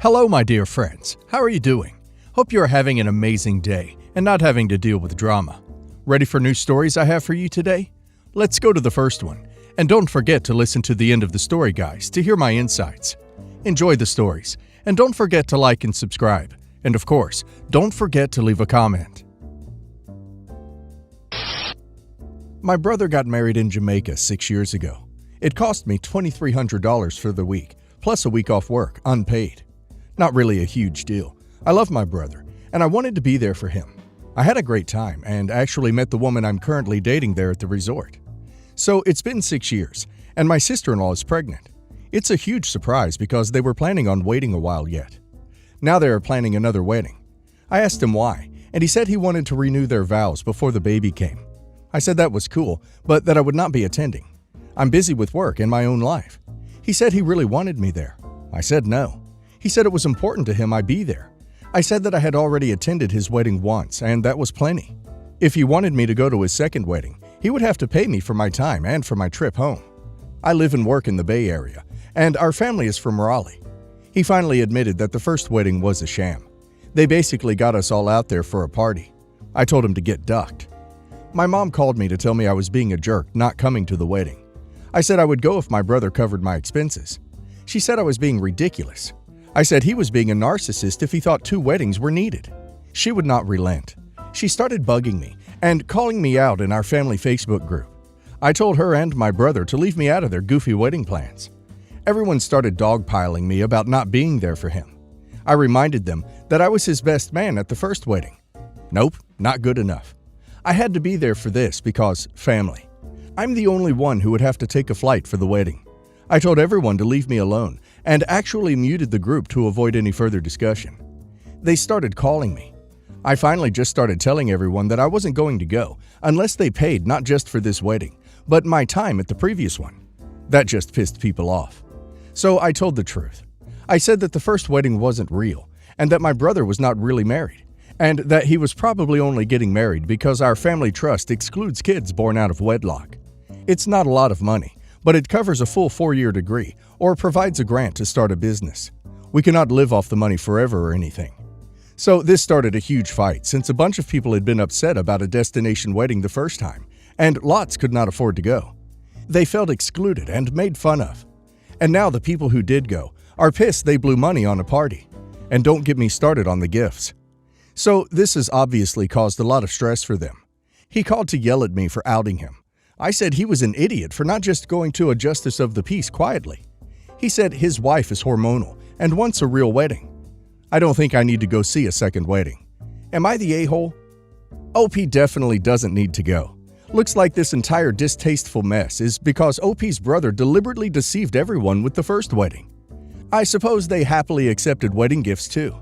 Hello, my dear friends. How are you doing? Hope you are having an amazing day and not having to deal with drama. Ready for new stories I have for you today? Let's go to the first one. And don't forget to listen to the end of the story, guys, to hear my insights. Enjoy the stories. And don't forget to like and subscribe. And of course, don't forget to leave a comment. My brother got married in Jamaica 6 years ago. It cost me $2,300 for the week, plus a week off work, unpaid. Not really a huge deal. I love my brother, and I wanted to be there for him. I had a great time and actually met the woman I'm currently dating there at the resort. So it's been 6 years, and my sister-in-law is pregnant. It's a huge surprise because they were planning on waiting a while yet. Now they are planning another wedding. I asked him why, and he said he wanted to renew their vows before the baby came. I said that was cool, but that I would not be attending. I'm busy with work and my own life. He said he really wanted me there. I said no. He said it was important to him I be there. I said that I had already attended his wedding once, and that was plenty. If he wanted me to go to his second wedding, he would have to pay me for my time and for my trip home. I live and work in the Bay Area, and our family is from Raleigh. He finally admitted that the first wedding was a sham. They basically got us all out there for a party. I told him to get ducked. My mom called me to tell me I was being a jerk not coming to the wedding. I said I would go if my brother covered my expenses. She said I was being ridiculous. I said he was being a narcissist if he thought 2 weddings were needed. She would not relent. She started bugging me and calling me out in our family Facebook group. I told her and my brother to leave me out of their goofy wedding plans. Everyone started dogpiling me about not being there for him. I reminded them that I was his best man at the first wedding. Nope, not good enough. I had to be there for this because family. I'm the only one who would have to take a flight for the wedding. I told everyone to leave me alone and actually muted the group to avoid any further discussion. They started calling me. I finally just started telling everyone that I wasn't going to go unless they paid not just for this wedding, but my time at the previous one. That just pissed people off. So I told the truth. I said that the first wedding wasn't real and that my brother was not really married, and that he was probably only getting married because our family trust excludes kids born out of wedlock. It's not a lot of money, but it covers a full 4-year degree or provides a grant to start a business. We cannot live off the money forever or anything. So this started a huge fight since a bunch of people had been upset about a destination wedding the first time, and lots could not afford to go. They felt excluded and made fun of. And now the people who did go are pissed they blew money on a party. And don't get me started on the gifts. So this has obviously caused a lot of stress for them. He called to yell at me for outing him. I said he was an idiot for not just going to a justice of the peace quietly. He said his wife is hormonal and wants a real wedding. I don't think I need to go see a second wedding. Am I the a-hole? OP definitely doesn't need to go. Looks like this entire distasteful mess is because OP's brother deliberately deceived everyone with the first wedding. I suppose they happily accepted wedding gifts too.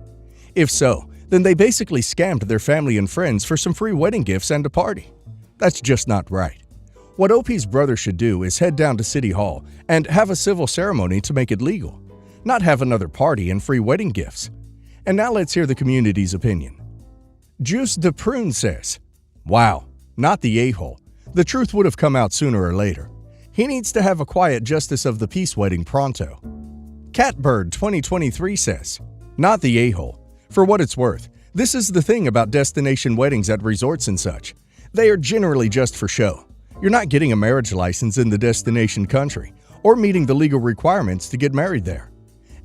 If so, then they basically scammed their family and friends for some free wedding gifts and a party. That's just not right. What OP's brother should do is head down to City Hall and have a civil ceremony to make it legal, not have another party and free wedding gifts. And now let's hear the community's opinion. Juice the Prune says, "Wow, not the a-hole. The truth would have come out sooner or later. He needs to have a quiet justice of the peace wedding pronto." Catbird 2023 says, "Not the a-hole. For what it's worth, this is the thing about destination weddings at resorts and such. They are generally just for show. You're not getting a marriage license in the destination country or meeting the legal requirements to get married there.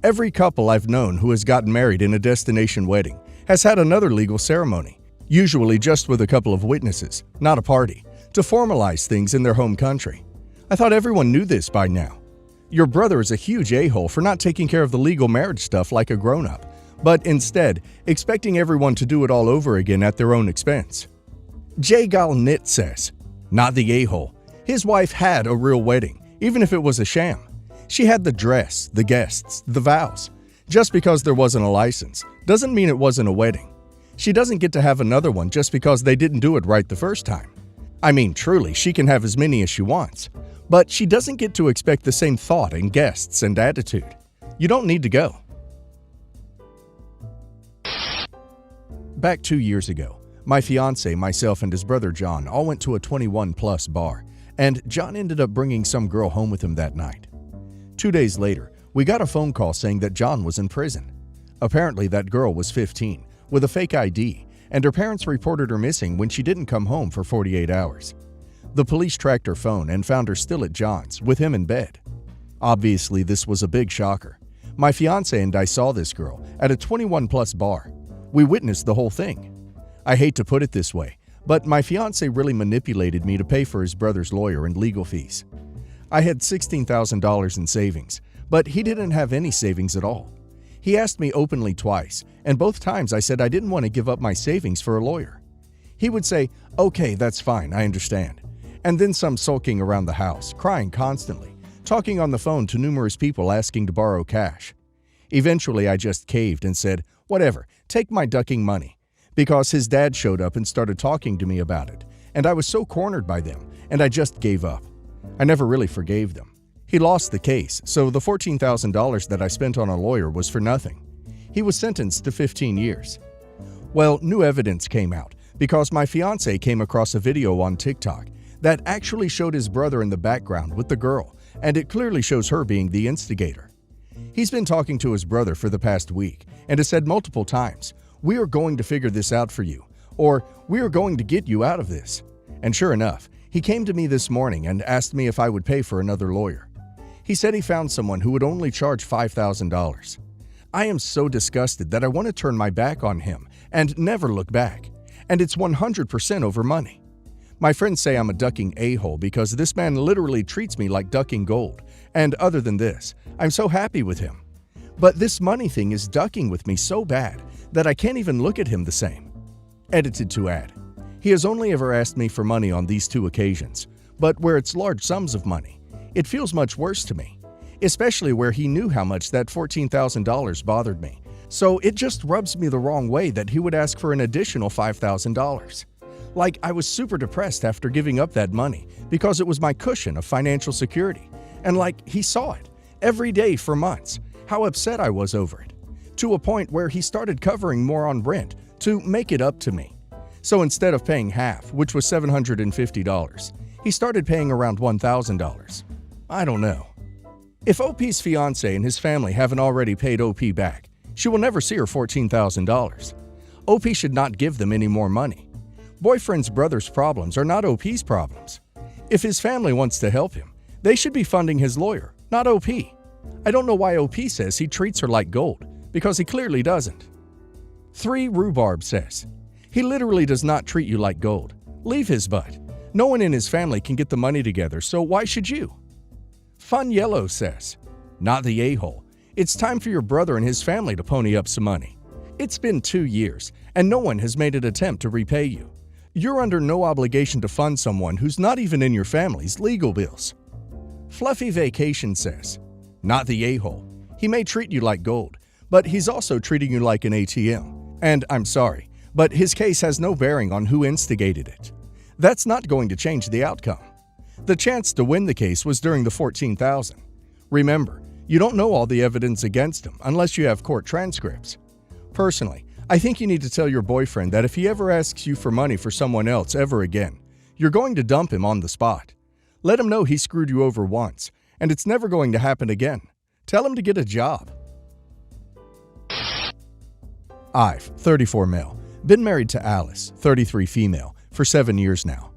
Every couple I've known who has gotten married in a destination wedding has had another legal ceremony, usually just with a couple of witnesses, not a party, to formalize things in their home country. I thought everyone knew this by now. Your brother is a huge a-hole for not taking care of the legal marriage stuff like a grown-up, but instead expecting everyone to do it all over again at their own expense." J. Gal Knit says, "Not the a-hole. His wife had a real wedding, even if it was a sham. She had the dress, the guests, the vows. Just because there wasn't a license doesn't mean it wasn't a wedding. She doesn't get to have another one just because they didn't do it right the first time. I mean, truly, she can have as many as she wants, but she doesn't get to expect the same thought and guests and attitude. You don't need to go." Back 2 years ago, my fiancé, myself, and his brother John all went to a 21-plus bar, and John ended up bringing some girl home with him that night. 2 days later, we got a phone call saying that John was in prison. Apparently, that girl was 15, with a fake ID, and her parents reported her missing when she didn't come home for 48 hours. The police tracked her phone and found her still at John's, with him in bed. Obviously, this was a big shocker. My fiancé and I saw this girl at a 21-plus bar. We witnessed the whole thing. I hate to put it this way, but my fiancé really manipulated me to pay for his brother's lawyer and legal fees. I had $16,000 in savings, but he didn't have any savings at all. He asked me openly twice, and both times I said I didn't want to give up my savings for a lawyer. He would say, "Okay, that's fine, I understand." And then some sulking around the house, crying constantly, talking on the phone to numerous people asking to borrow cash. Eventually, I just caved and said, "Whatever, take my ducking money," because his dad showed up and started talking to me about it, and I was so cornered by them, and I just gave up. I never really forgave them. He lost the case, so the $14,000 that I spent on a lawyer was for nothing. He was sentenced to 15 years. Well, new evidence came out because my fiancé came across a video on TikTok that actually showed his brother in the background with the girl, and it clearly shows her being the instigator. He's been talking to his brother for the past week and has said multiple times, "We are going to figure this out for you," or "We are going to get you out of this." And sure enough, he came to me this morning and asked me if I would pay for another lawyer. He said he found someone who would only charge $5,000. I am so disgusted that I want to turn my back on him and never look back. And it's 100% over money. My friends say I'm a ducking a-hole because this man literally treats me like ducking gold. And other than this, I'm so happy with him. But this money thing is ducking with me so bad that I can't even look at him the same. Edited to add, he has only ever asked me for money on these 2 occasions, but where it's large sums of money, it feels much worse to me, especially where he knew how much that $14,000 bothered me. So it just rubs me the wrong way that he would ask for an additional $5,000. Like I was super depressed after giving up that money because it was my cushion of financial security. And like he saw it every day for months, how upset I was over it, to a point where he started covering more on rent to make it up to me. So instead of paying half, which was $750, he started paying around $1,000. I don't know. If OP's fiancé and his family haven't already paid OP back, she will never see her $14,000. OP should not give them any more money. Boyfriend's brother's problems are not OP's problems. If his family wants to help him, they should be funding his lawyer, not OP. I don't know why OP says he treats her like gold, because he clearly doesn't. 3 Rhubarb says, "He literally does not treat you like gold. Leave his butt. No one in his family can get the money together, so why should you?" Fun Yellow says, "Not the a-hole. It's time for your brother and his family to pony up some money. It's been 2 years, and no one has made an attempt to repay you. You're under no obligation to fund someone who's not even in your family's legal bills." Fluffy Vacation says, "Not the a-hole. He may treat you like gold, but he's also treating you like an ATM. And I'm sorry, but his case has no bearing on who instigated it. That's not going to change the outcome. The chance to win the case was during the $14,000. Remember, you don't know all the evidence against him unless you have court transcripts. Personally, I think you need to tell your boyfriend that if he ever asks you for money for someone else ever again, you're going to dump him on the spot. Let him know he screwed you over once, and it's never going to happen again. Tell him to get a job." I've, 34 male, been married to Alice, 33 female, for 7 years now.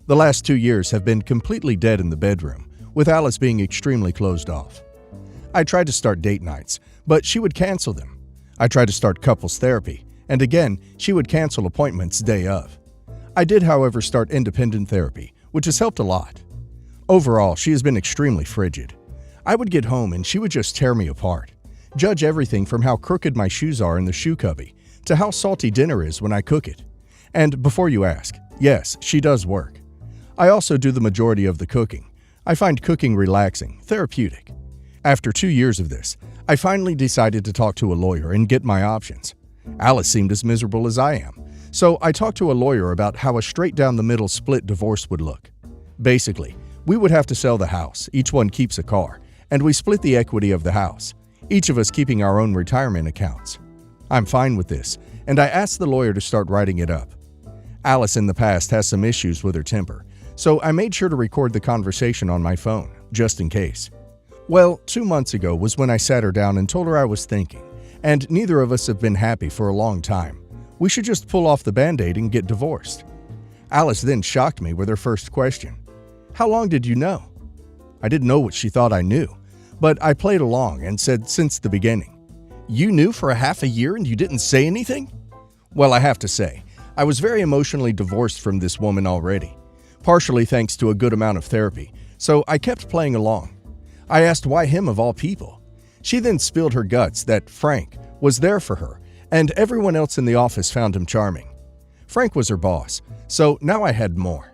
The last 2 years have been completely dead in the bedroom, with Alice being extremely closed off. I tried to start date nights, but she would cancel them. I tried to start couples therapy, and again, she would cancel appointments day of. I did, however, start independent therapy, which has helped a lot. Overall, she has been extremely frigid. I would get home and she would just tear me apart. Judge everything from how crooked my shoes are in the shoe cubby to how salty dinner is when I cook it. And before you ask, yes, she does work. I also do the majority of the cooking. I find cooking relaxing, therapeutic. After 2 years of this, I finally decided to talk to a lawyer and get my options. Alice seemed as miserable as I am, so I talked to a lawyer about how a straight-down-the-middle split divorce would look. Basically, we would have to sell the house, each one keeps a car, and we split the equity of the house, each of us keeping our own retirement accounts. I'm fine with this, and I asked the lawyer to start writing it up. Alice in the past has some issues with her temper, so I made sure to record the conversation on my phone, just in case. Well, 2 months ago was when I sat her down and told her I was thinking, and neither of us have been happy for a long time. We should just pull off the band-aid and get divorced." Alice then shocked me with her first question. "How long did you know?" I didn't know what she thought I knew, but I played along and said since the beginning. "You knew for a half a year and you didn't say anything?" Well, I have to say, I was very emotionally divorced from this woman already, partially thanks to a good amount of therapy, so I kept playing along. I asked why him of all people. She then spilled her guts that Frank was there for her, and everyone else in the office found him charming. Frank was her boss, so now I had more.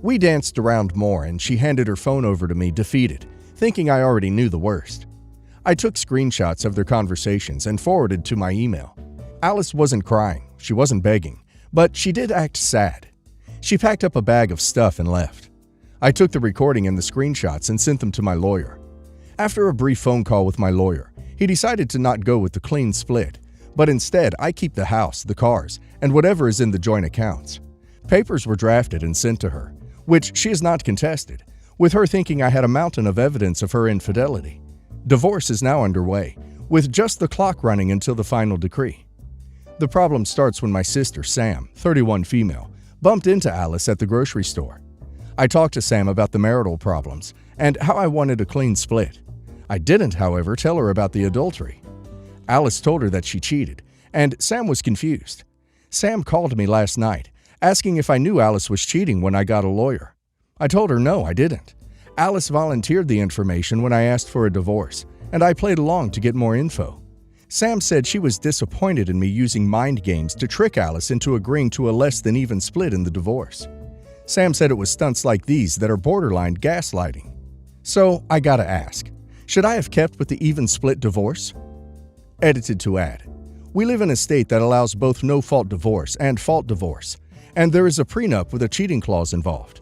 We danced around more and she handed her phone over to me defeated, thinking I already knew the worst. I took screenshots of their conversations and forwarded to my email. Alice wasn't crying, she wasn't begging, but she did act sad. She packed up a bag of stuff and left. I took the recording and the screenshots and sent them to my lawyer. After a brief phone call with my lawyer, he decided to not go with the clean split, but instead I keep the house, the cars, and whatever is in the joint accounts. Papers were drafted and sent to her, which she has not contested, with her thinking I had a mountain of evidence of her infidelity. Divorce is now underway, with just the clock running until the final decree. The problem starts when my sister, Sam, 31 female, bumped into Alice at the grocery store. I talked to Sam about the marital problems and how I wanted a clean split. I didn't, however, tell her about the adultery. Alice told her that she cheated, and Sam was confused. Sam called me last night, asking if I knew Alice was cheating when I got a lawyer. I told her no, I didn't. Alice volunteered the information when I asked for a divorce, and I played along to get more info. Sam said she was disappointed in me using mind games to trick Alice into agreeing to a less than even split in the divorce. Sam said it was stunts like these that are borderline gaslighting. So I gotta ask, should I have kept with the even split divorce? Edited to add, we live in a state that allows both no-fault divorce and fault divorce, and there is a prenup with a cheating clause involved.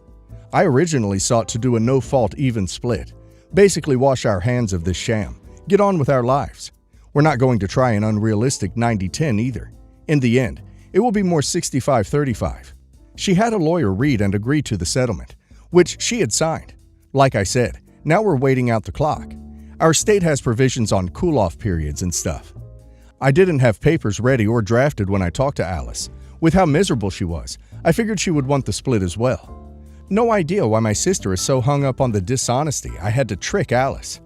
I originally sought to do a no-fault even split, basically wash our hands of this sham, get on with our lives. We're not going to try an unrealistic 90-10 either. In the end, it will be more 65-35. She had a lawyer read and agree to the settlement, which she had signed. Like I said, now we're waiting out the clock. Our state has provisions on cool-off periods and stuff. I didn't have papers ready or drafted when I talked to Alice. With how miserable she was, I figured she would want the split as well. No idea why my sister is so hung up on the dishonesty I had to trick Alice.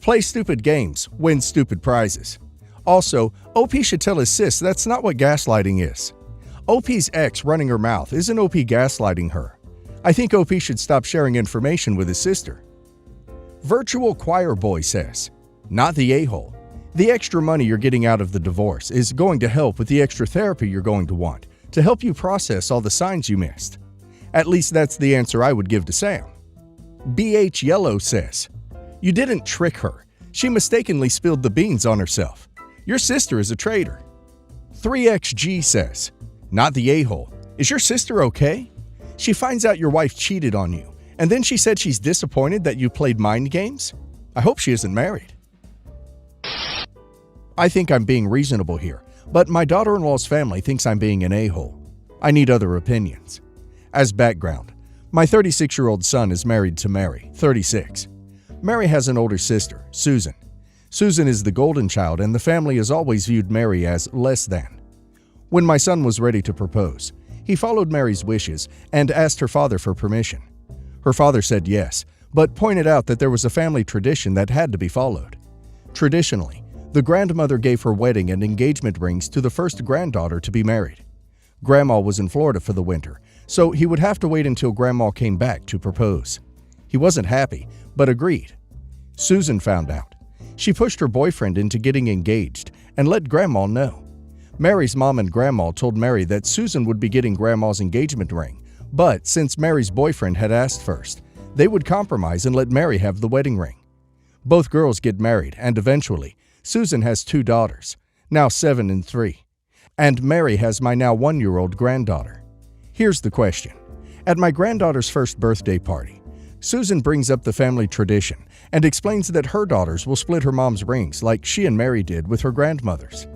Play stupid games, win stupid prizes. Also, OP should tell his sis that's not what gaslighting is. OP's ex running her mouth isn't OP gaslighting her. I think OP should stop sharing information with his sister. Virtual Choir Boy says, not the a-hole. The extra money you're getting out of the divorce is going to help with the extra therapy you're going to want to help you process all the signs you missed. At least that's the answer I would give to Sam. BH Yellow says, you didn't trick her. She mistakenly spilled the beans on herself. Your sister is a traitor. 3XG says, not the a-hole. Is your sister okay? She finds out your wife cheated on you, and then she said she's disappointed that you played mind games? I hope she isn't married. I think I'm being reasonable here, but my daughter-in-law's family thinks I'm being an a-hole. I need other opinions. As background, my 36-year-old son is married to Mary, 36. Mary has an older sister, Susan. Susan is the golden child, and the family has always viewed Mary as less than. When my son was ready to propose, he followed Mary's wishes and asked her father for permission. Her father said yes, but pointed out that there was a family tradition that had to be followed. Traditionally, the grandmother gave her wedding and engagement rings to the first granddaughter to be married. Grandma was in Florida for the winter, so he would have to wait until Grandma came back to propose. He wasn't happy, but agreed. Susan found out. She pushed her boyfriend into getting engaged and let Grandma know. Mary's mom and Grandma told Mary that Susan would be getting Grandma's engagement ring, but since Mary's boyfriend had asked first, they would compromise and let Mary have the wedding ring. Both girls get married, and eventually, Susan has 2 daughters, now 7 and 3, and Mary has my now 1-year-old granddaughter. Here's the question. At my granddaughter's first birthday party, Susan brings up the family tradition and explains that her daughters will split her mom's rings like she and Mary did with her grandmother's.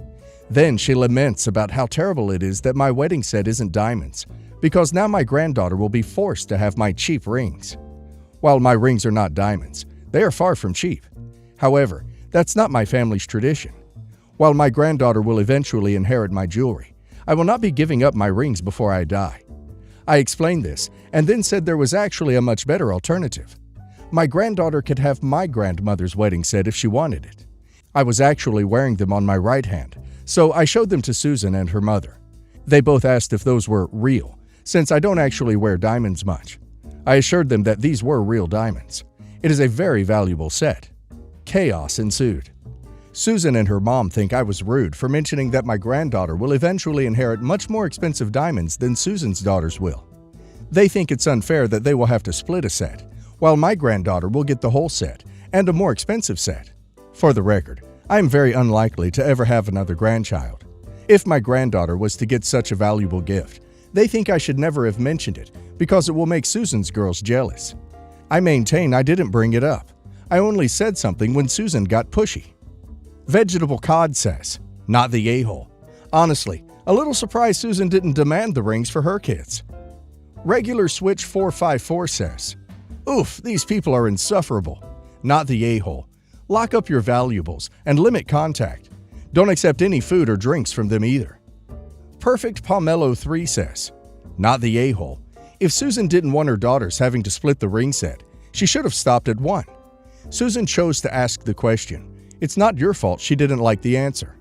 Then she laments about how terrible it is that my wedding set isn't diamonds, because now my granddaughter will be forced to have my cheap rings. While my rings are not diamonds, they are far from cheap. However, that's not my family's tradition. While my granddaughter will eventually inherit my jewelry, I will not be giving up my rings before I die. I explained this and then said there was actually a much better alternative. My granddaughter could have my grandmother's wedding set if she wanted it. I was actually wearing them on my right hand, so I showed them to Susan and her mother. They both asked if those were real, since I don't actually wear diamonds much. I assured them that these were real diamonds. It is a very valuable set. Chaos ensued. Susan and her mom think I was rude for mentioning that my granddaughter will eventually inherit much more expensive diamonds than Susan's daughters will. They think it's unfair that they will have to split a set, while my granddaughter will get the whole set and a more expensive set. For the record, I am very unlikely to ever have another grandchild. If my granddaughter was to get such a valuable gift, they think I should never have mentioned it because it will make Susan's girls jealous. I maintain I didn't bring it up. I only said something when Susan got pushy. Vegetable Cod says, not the a-hole. Honestly, a little surprised Susan didn't demand the rings for her kids. Regular Switch 454 says, oof, these people are insufferable. Not the a-hole. Lock up your valuables and limit contact. Don't accept any food or drinks from them either. Perfect Pomelo 3 says, not the a-hole. If Susan didn't want her daughters having to split the ring set, she should have stopped at one. Susan chose to ask the question. It's not your fault she didn't like the answer.